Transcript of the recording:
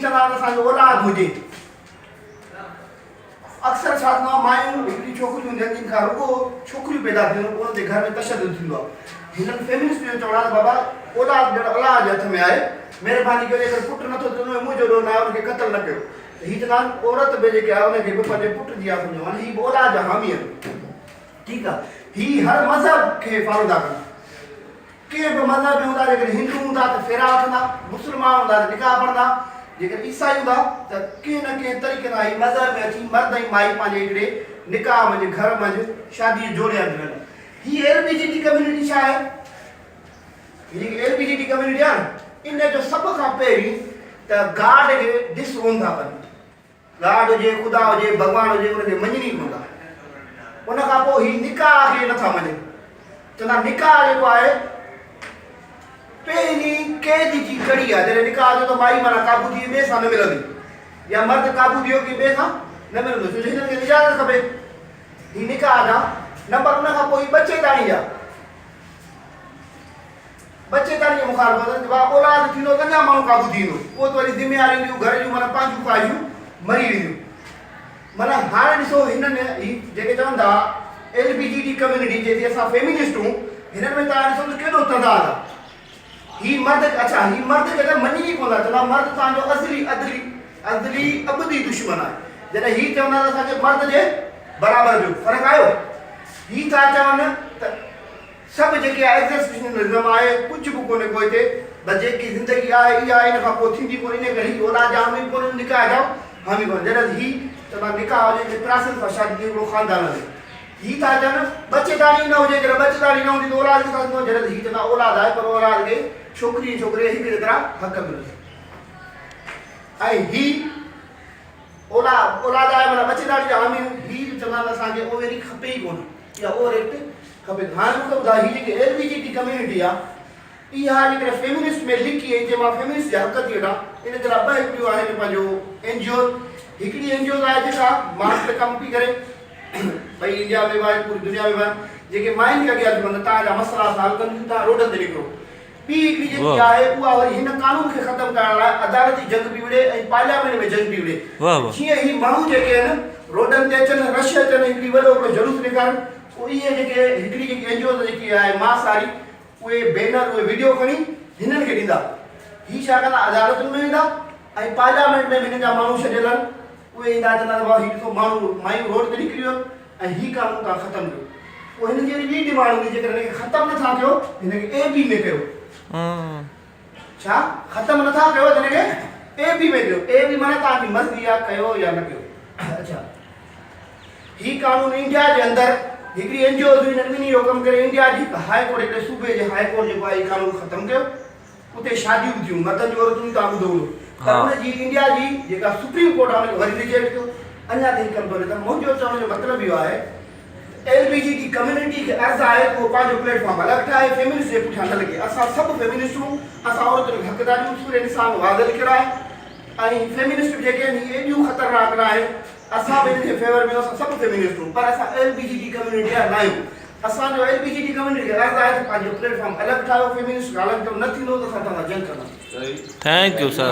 चवंदा असांजो औलाद हुजे। अक्सर छा थींदो आहे मायूं हिकिड़ी छोकिरियूं हूंदियूं आहिनि जिन खां रुॻो छोकिरियूं पैदा थियूं उन ते घर में तशदुद थींदो आहे। हिननि फेमिनिस्ट जो चवणु आहे बाबा औलाद ॼण अलाह जे हथ में आहे, महिरबानी करे अगरि पुटु नथो थिए उन में मुंहिंजो ॾोह न आहे, उनखे क़तल न कयो। हीअ चवंदा आहिनि औरत बि जेके आहे उनखे बि पंहिंजे पुट जी आहे सम्झो, हीअ बि औलाद जा हामी आहिनि। ठीकु आहे, हीअ हर मज़हब खे फॉलो था कनि। के बि मज़हब में हूंदा, जेकॾहिं हिंदू हूंदा त फेरा वठंदा, मुस्लमान हूंदा त निकाह पढ़ंदा, जेकर ईसाई हूंदा त कंहिं न कंहिं तरीक़े सां ही मज़हब में अची मर्द ऐं माई पंहिंजे हिकिड़े निकाह मंझि घर मंझि शादी जोड़िया आहिनि। हीअ एलबीजीटी कम्यूनिटी छा आहे? हीअ एलबीजीटी कम्यूनिटी आहे न, इन जो सभ खां पहिरीं त गाड खे डिसओन था कनि। गाड हुजे, ख़ुदा हुजे, भॻवानु हुजे, उनखे मञनि ई कोन था। उन खां पोइ हीअ निकाह खे नथा मञनि। चवंदा निकाह जेको आहे पहिरीं क़ैद जी कड़ी आहे। जॾहिं निकाह जो त माई माना क़ाबू थी ॿिए सां न मिलंदी, या मर्द क़ाबू थियो की ॿिए सां न मिलंदो, छो जो हिननि खे इजाज़त खपे हीअ निकाह जा। नंबर उन खां पोइ बच्चेदाणी जा, बच्चेदाणी जो मुखालफ़त भाउ औलाद थींदो त अञा माण्हू क़ाबू थींदो, पोइ त वरी ज़िम्मेवारियूं ईंदियूं घर जूं, माना पंहिंजूं ख़्वाहिशूं मरी वेंदियूं। माना हाणे ॾिसो हिननि ही जेके चवनि था एलबीजीटी कम्यूनिटी जे असां फेमिनिस्ट हूं, हिननि में तव्हां ॾिसो त केॾो तदाद आहे। ही मर्द, अच्छा ही मर्द खे त मञी ई कोन था, चवंदा मर्द तव्हांजो अज़ली अबदी दुश्मन आहे। जॾहिं ही चवंदा त असांखे मर्द जे बराबरि जो फ़र्क़ु आयो। ही था चवनि त सभु जेके आहे एग्ज़िस्टेशनलिज़म आहे, कुझु बि कोन्हे को हिते, बसि जेकी ज़िंदगी आहे इहा इन खां पोइ थींदी कोन्हे, इन करे ही औलाद जा हामी कोन्हे, निकाह जा हामी कोन्हे। जॾहिं ही चवंदा निकाह हुजे पिरासत सां शादी हिकिड़ो ख़ानदान हले। ही था चवनि बच्चेदाणी न हुजे, जॾहिं बच्चेदाणी न हूंदी त औलाद किथां थींदो। जॾहिं ही चवंदा औलाद आहे पर औलाद खे छोकिरी छोकिरे हिकिड़ी तरह हक़ मिलंदो। ऐं ही औलाद आहे माना बच्चेदाणी जा हामी, ही चवंदा असांखे ओवेरी खपे ई कोन, या ओवर एक्ट खपे। हाणे मूंखे ॿुधायो ही जेकी एलबीजीटी कम्यूनिटी आहे इहा जेकॾहिं फेमिनिस्ट में लिखी आहे, जे मां फेमिनिस्ट जा हक़ थी वठां, इन जे लाइ ॿ हिकिड़ियूं आहिनि पंहिंजो एनजीओ। हिकिड़ी एनजीओ आहे जेका माण्हुनि खे कमु पई करे, भई इंडिया में बि पूरी दुनिया में बि जेके माइनि खे अॻियां थी वञनि, तव्हांजा मसइला हल कनि, तव्हां रोडनि ते निकिरो। ॿी हिकिड़ी जेकी आहे उहा वरी हिन कानून खे ख़तमु करण लाइ अदालती जंग बि विड़े ऐं पार्लियामेंट में जंग बि विड़े। जीअं ही माण्हू जेके आहिनि रोडनि ते अचनि, रश अचनि, हिकिड़ी वॾो हिकिड़ो जुलूस निकारनि, पोइ इहे जेके हिकिड़ी जेकी एनजीओ जेकी आहे मास वारी, उहे बैनर उहे वीडियो खणी हिननि खे ॾींदा। ही छा कंदा, अदालतुनि में वेंदा ऐं पार्लियामेंट में हिन जा माण्हू छॾियल आहिनि, उहे ईंदा चवंदा त भाउ हीउ ॾिसो माण्हू मायूं रोड ते निकिरी वियो ऐं ही कानून तव्हां ख़तमु कयो। पोइ हिननि जी ॿी डिमांड हूंदी, जेकर हिनखे ख़तमु नथा कयो हिनखे AB में कयो। छा ख़तमु नथा कयो त हिनखे AB में कयो। AB माना तव्हांजी मर्ज़ी आहे कयो या न कयो। अच्छा, ही कानून इंडिया जे अंदरि हिकिड़ी एनजीओ हिननि ॿिन्ही जो कमु करे इंडिया जी हाई कोर्ट, हिकिड़े सूबे जे हाई कोर्ट जेको आहे ही कानून ख़तमु कयो। उते शादियूं बि थियूं, मर्दनि जी औरतूं तव्हां ॿुधो हूंदो, पर हुनजी इंडिया जी जेका सुप्रीम कोर्ट आहे वरी रिजेक्ट कयो, अञा ताईं कमु कोन्हे। त मुंहिंजो चवण जो मतिलबु इहो आहे एलबीजीटी कम्यूनिटी खे अर्ज़ु आहे उहो पंहिंजो प्लेटफॉर्म अलॻि ठाहे, फेमिनिस्ट जे पुठियां न लॻे। असां सभु फेमिनिस्ट हूं, असां औरतुनि खे हक़दारियूं सूरे निशान वाज़ लिखियलु आहे, ऐं फेमिनिस्ट जेके आहिनि इहे एॾियूं ख़तरनाक न आहिनि। असां बि हिन जे फेवर में असां सभु फेमिनिस्ट हूं, पर असां एलबीजीटी कम्यूनिटी जा न आहियूं। असांजो एलबीजीटी कम्यूनिटी खे अर्ज़ु आहे त पंहिंजो प्लेटफॉर्म अलॻि ठाहियो। फेमिनिस्ट ॻाल्हाइण जो न थींदो त असां तव्हां जंग कंदासीं। Thank U sir.